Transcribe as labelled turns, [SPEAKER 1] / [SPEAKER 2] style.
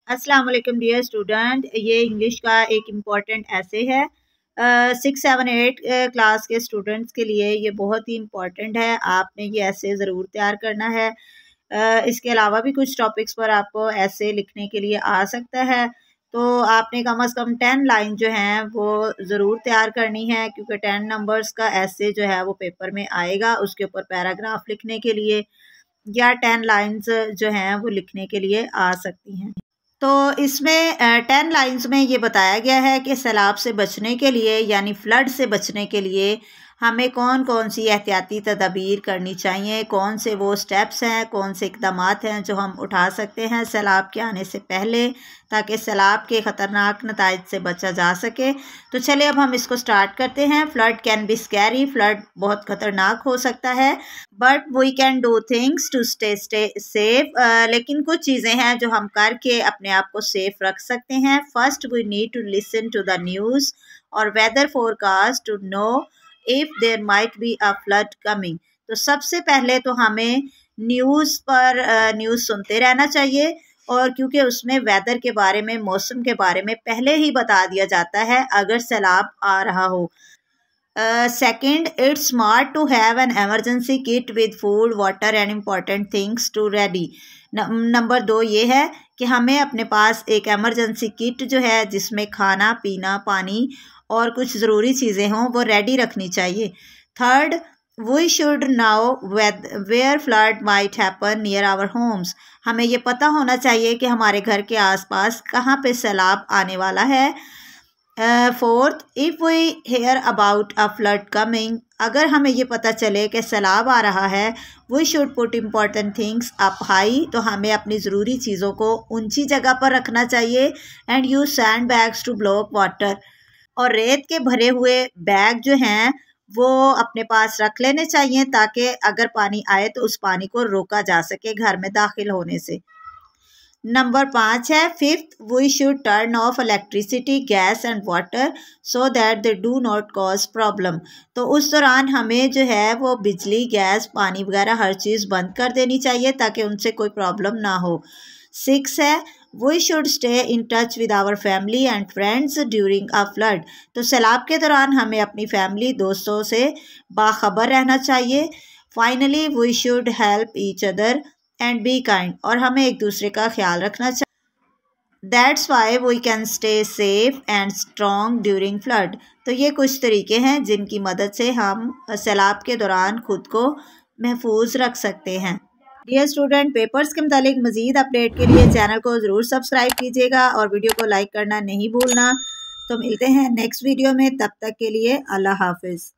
[SPEAKER 1] अस्सलाम वालेकुम dear student, ये इंग्लिश का एक इम्पॉर्टेंट ऐसे है 6, 7, 8 क्लास के स्टूडेंट्स के लिए ये बहुत ही इम्पॉर्टेंट है। आपने ये ऐसे ज़रूर तैयार करना है। इसके अलावा भी कुछ टॉपिक्स पर आपको ऐसे लिखने के लिए आ सकता है, तो आपने कम से कम 10 लाइन जो हैं वो ज़रूर तैयार करनी है, क्योंकि 10 नंबर्स का ऐसे जो है वो पेपर में आएगा। उसके ऊपर पैराग्राफ लिखने के लिए या 10 लाइन्स जो हैं वो लिखने के लिए आ सकती हैं। तो इसमें 10 लाइन्स में ये बताया गया है कि सैलाब से बचने के लिए यानी फ्लड से बचने के लिए हमें कौन कौन सी एहतियाती तदाबीर करनी चाहिए, कौन से वो स्टेप्स हैं, कौन से इक़दाम हैं जो हम उठा सकते हैं सैलाब के आने से पहले, ताकि सैलाब के ख़तरनाक नताइज से बचा जा सके। तो चलिए अब हम इसको स्टार्ट करते हैं। Flood can be scary, flood बहुत ख़तरनाक हो सकता है, but we can do things to stay safe. लेकिन कुछ चीज़ें हैं जो हम करके अपने आप को सेफ रख सकते हैं। First we need to listen to the news और weather forecast to know if there might be a flood coming. तो सबसे पहले तो हमें न्यूज़ पर न्यूज़ सुनते रहना चाहिए, और क्योंकि उसमें वेदर के बारे में, मौसम के बारे में पहले ही बता दिया जाता है अगर सैलाब आ रहा हो। Second, it's smart to have an emergency kit with food, water and important things to ready. Number 2 ये है कि हमें अपने पास एक एमरजेंसी किट जो है जिसमें खाना पीना, पानी और कुछ ज़रूरी चीज़ें हों वो रेडी रखनी चाहिए। Third, we should now where flood might happen near our homes. हमें ये पता होना चाहिए कि हमारे घर के आसपास कहाँ पे सैलाब आने वाला है। Fourth, if we hear about a flood coming, अगर हमें ये पता चले कि सैलाब आ रहा है, we should put important things up high, तो हमें अपनी ज़रूरी चीज़ों को ऊंची जगह पर रखना चाहिए। And use sand bags to block water, और रेत के भरे हुए बैग जो हैं वो अपने पास रख लेने चाहिए, ताकि अगर पानी आए तो उस पानी को रोका जा सके घर में दाखिल होने से। नंबर 5 है fifth, we should turn off electricity, gas and water so that they do not cause problem. तो उस दौरान हमें जो है वो बिजली, गैस, पानी वगैरह हर चीज़ बंद कर देनी चाहिए ताकि उनसे कोई प्रॉब्लम ना हो। 6 है, we should stay in touch with our family and friends during a flood. तो सैलाब के दौरान हमें अपनी फैमिली, दोस्तों से बाखबर रहना चाहिए। Finally, we should help each other and be kind, और हमें एक दूसरे का ख्याल रखना चाहिए। That's why we can stay safe and strong during flood. तो ये कुछ तरीके हैं जिनकी मदद से हम सैलाब के दौरान खुद को महफूज रख सकते हैं। डियर स्टूडेंट, पेपर्स के मुतालिक मज़ीद अपडेट के लिए चैनल को ज़रूर सब्सक्राइब कीजिएगा और वीडियो को लाइक करना नहीं भूलना। तो मिलते हैं नेक्स्ट वीडियो में, तब तक के लिए अल्लाह हाफिज़।